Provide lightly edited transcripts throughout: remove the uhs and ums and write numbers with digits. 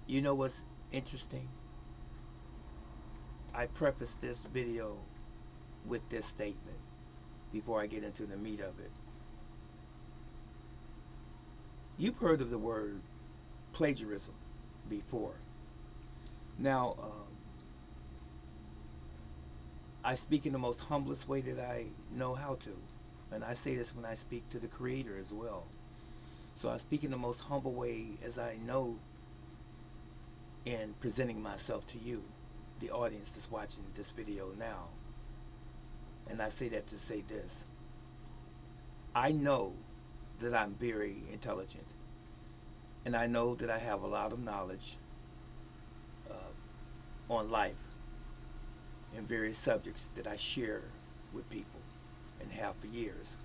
You know what's interesting? I preface this video with this statement before I get into the meat of it. You've heard of the word plagiarism before. Now, I speak in the most humblest way that I know how to. And I say this when I speak to the Creator as well. So I speak in the most humble way as I know in presenting myself to you, the audience that's watching this video now. And I say that to say this. I know that I'm very intelligent. And I know that I have a lot of knowledge on life and various subjects that I share with people and have for years.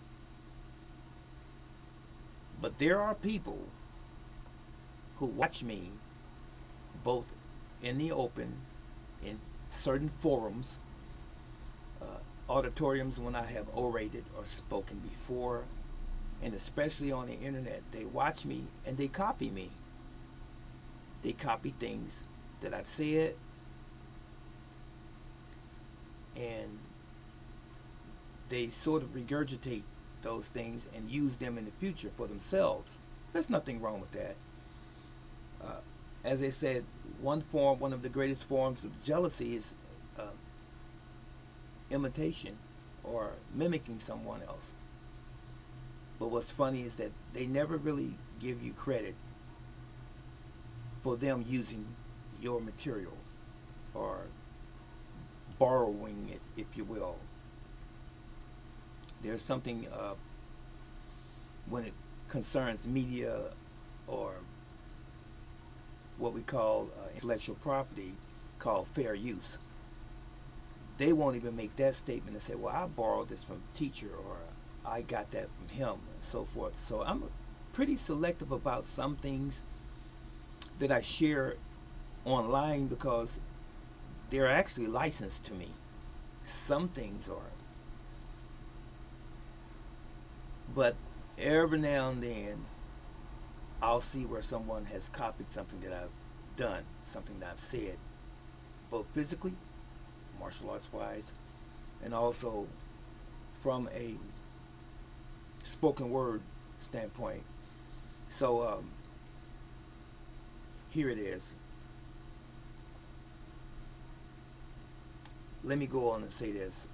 But there are people who watch me both in the open, in certain forums, auditoriums when I have orated or spoken before, and especially on the internet. They watch me and they copy me. They copy things that I've said, and they sort of regurgitate those things and use them in the future for themselves. There's nothing wrong with that. As I said, one of the greatest forms of jealousy is imitation or mimicking someone else. But what's funny is that they never really give you credit for them using your material or borrowing it, if you will. There's something when it concerns media or what we call intellectual property called fair use. They won't even make that statement and say, well, I borrowed this from a teacher, or I got that from him, and so forth. So I'm pretty selective about some things that I share online because they're actually licensed to me. Some things are. But every now and then, I'll see where someone has copied something that I've done, something that I've said, both physically, martial arts wise, and also from a spoken word standpoint. So here it is. Let me go on and say this.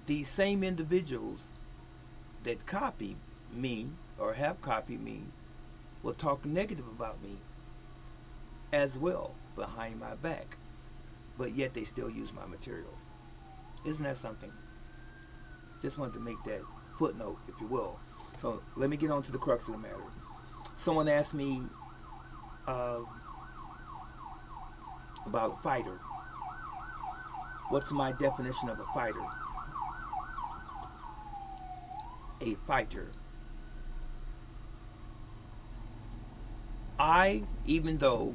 These same individuals that copy me or have copied me will talk negative about me as well behind my back, but yet they still use my material. Isn't that something? Just wanted to make that footnote, if you will. So let me get on to the crux of the matter. Someone asked me about a fighter. What's my definition of a fighter? A fighter. Even though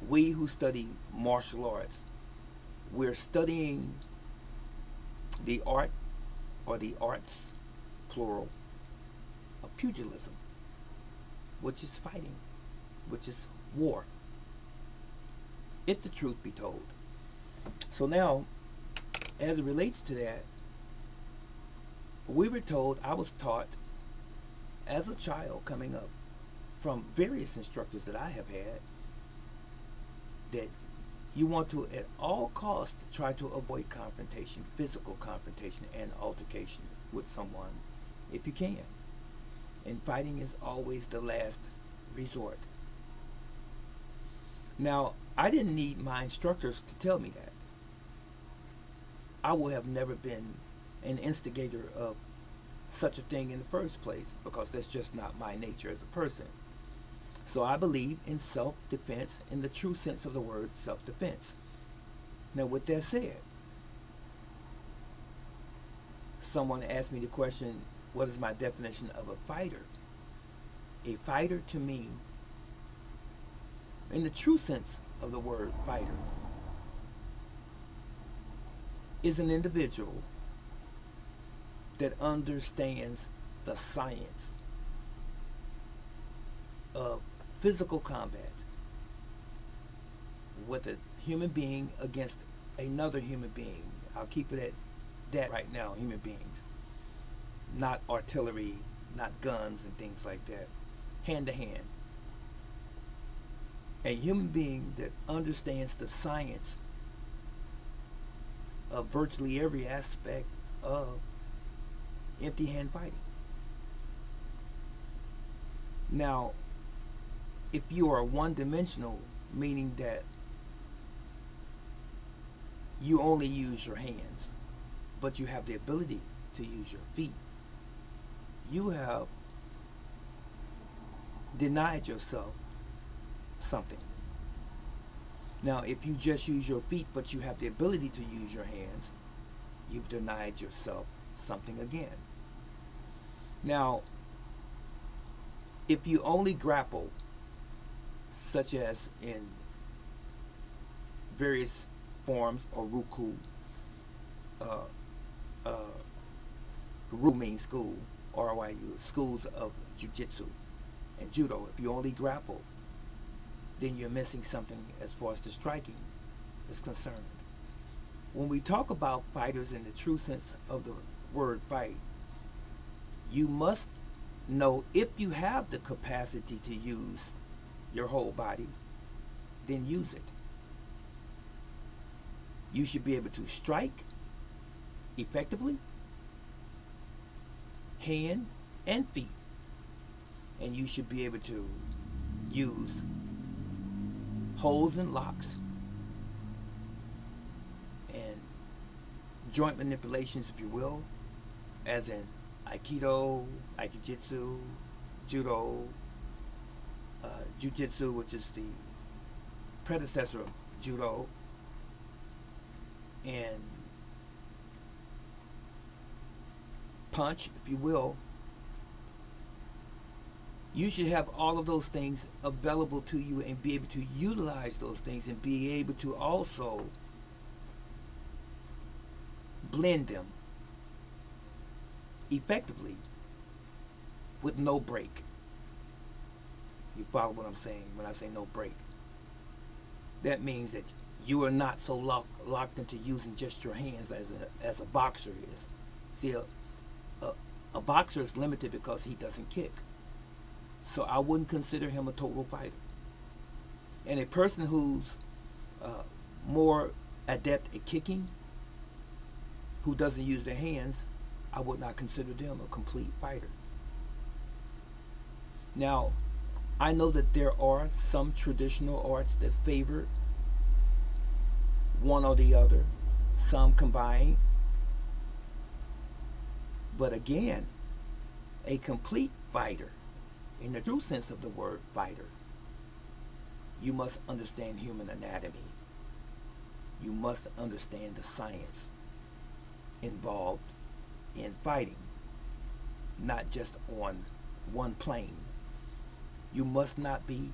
we who study martial arts, we're studying the art or the arts, plural, of pugilism, which is fighting, which is war, if the truth be told. So now, as it relates to that, we were told, I was taught as a child coming up from various instructors that I have had, that you want to at all costs try to avoid confrontation, physical confrontation and altercation with someone if you can. And fighting is always the last resort. Now, I didn't need my instructors to tell me that. I would have never been an instigator of such a thing in the first place, because that's just not my nature as a person. So I believe in self-defense in the true sense of the word self-defense. Now, with that said, someone asked me the question, what is my definition of a fighter? A fighter to me, in the true sense of the word fighter, is an individual that understands the science of physical combat, with a human being against another human being. I'll keep it at that right now, human beings. Not artillery, not guns and things like that. Hand to hand. A human being that understands the science of virtually every aspect of empty hand fighting. Now, if you are one dimensional, meaning that you only use your hands, but you have the ability to use your feet, you have denied yourself something. Now, if you just use your feet, but you have the ability to use your hands, you've denied yourself something again. Now, if you only grapple, such as in various forms, or ruku, ru means school, RYU, schools of jiu-jitsu and judo, if you only grapple, then you're missing something as far as the striking is concerned. When we talk about fighters in the true sense of the word fight, you must know, if you have the capacity to use your whole body, then use it. You should be able to strike effectively, hand and feet, and you should be able to use holds and locks and joint manipulations, if you will, as in Aikido, Aikijitsu, Judo, Jiu-Jitsu, which is the predecessor of Judo, and punch, if you will. You should have all of those things available to you and be able to utilize those things and be able to also blend them effectively with no break. You follow what I'm saying when I say no break? That means that you are not so locked into using just your hands as a boxer is. See, a boxer is limited because he doesn't kick. So I wouldn't consider him a total fighter. And a person who's more adept at kicking, who doesn't use their hands, I would not consider them a complete fighter. Now, I know that there are some traditional arts that favor one or the other, some combine. But again, a complete fighter, in the true sense of the word fighter, you must understand human anatomy. You must understand the science involved in fighting, not just on one plane. You must not be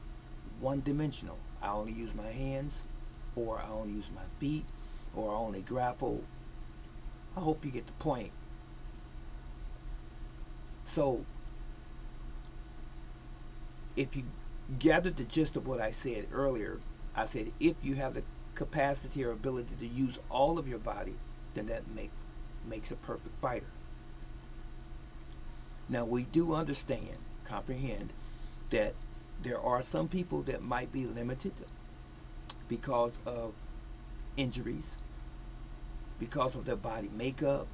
one-dimensional. I only use my hands, or I only use my feet, or I only grapple. I hope you get the point. So, if you gathered the gist of what I said earlier, I said if you have the capacity or ability to use all of your body, then that makes a perfect fighter. Now, we do understand, comprehend, that there are some people that might be limited because of injuries, because of their body makeup,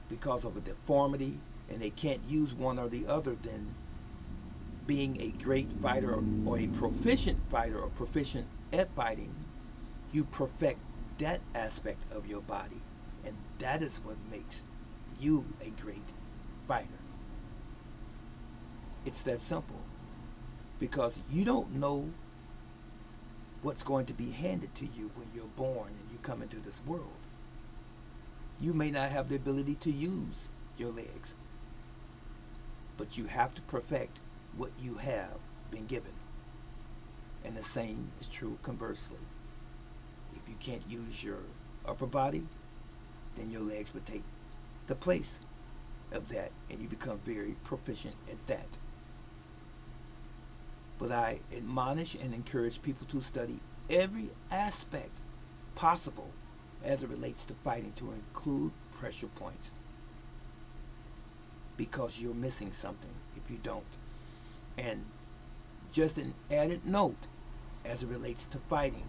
because of a deformity, and they can't use one or the other. Then being a great fighter or a proficient fighter or proficient at fighting, you perfect that aspect of your body, and that is what makes you a great fighter. It's that simple, because you don't know what's going to be handed to you when you're born and you come into this world. You may not have the ability to use your legs, but you have to perfect what you have been given. And the same is true conversely. If you can't use your upper body, then your legs would take the place of that, and you become very proficient at that. But I admonish and encourage people to study every aspect possible as it relates to fighting, to include pressure points, because you're missing something if you don't. And just an added note, as it relates to fighting,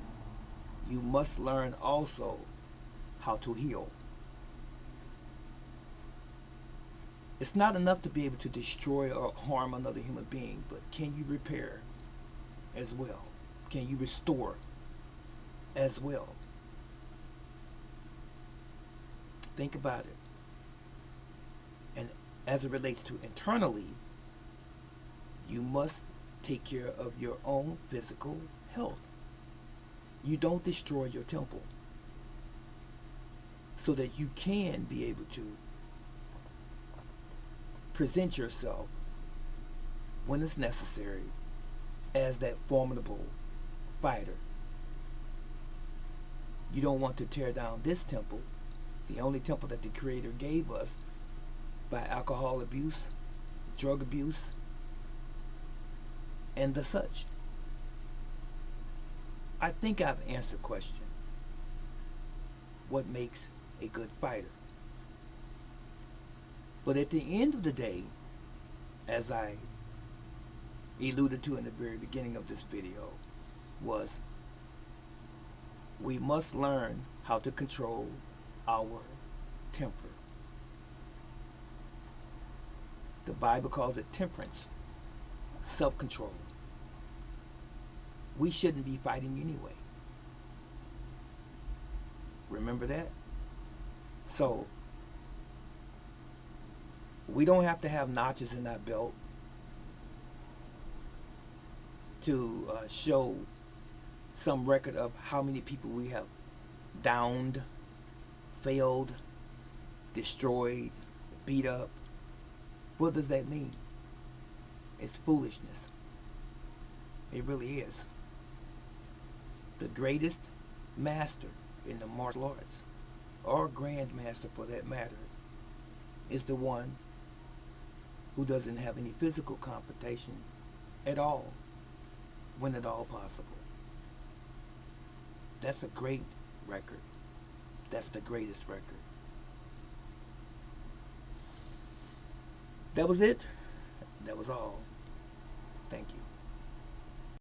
you must learn also how to heal. It's not enough to be able to destroy or harm another human being, but can you repair as well? Can you restore as well? Think about it. And as it relates to internally, you must take care of your own physical health. You don't destroy your temple, so that you can be able to present yourself when it's necessary as that formidable fighter. You don't want to tear down this temple, the only temple that the Creator gave us, by alcohol abuse, drug abuse, and the such. I think I've answered the question. What makes a good fighter? But at the end of the day, as I alluded to in the very beginning of this video, was we must learn how to control our temper. The Bible calls it temperance, self-control. We shouldn't be fighting anyway. Remember that? So, we don't have to have notches in our belt to show some record of how many people we have downed, failed, destroyed, beat up. What does that mean? It's foolishness. It really is. The greatest master in the martial arts, or grand master for that matter, is the one who doesn't have any physical confrontation at all, when at all possible. That's a great record. That's the greatest record. That was it. That was all. Thank you.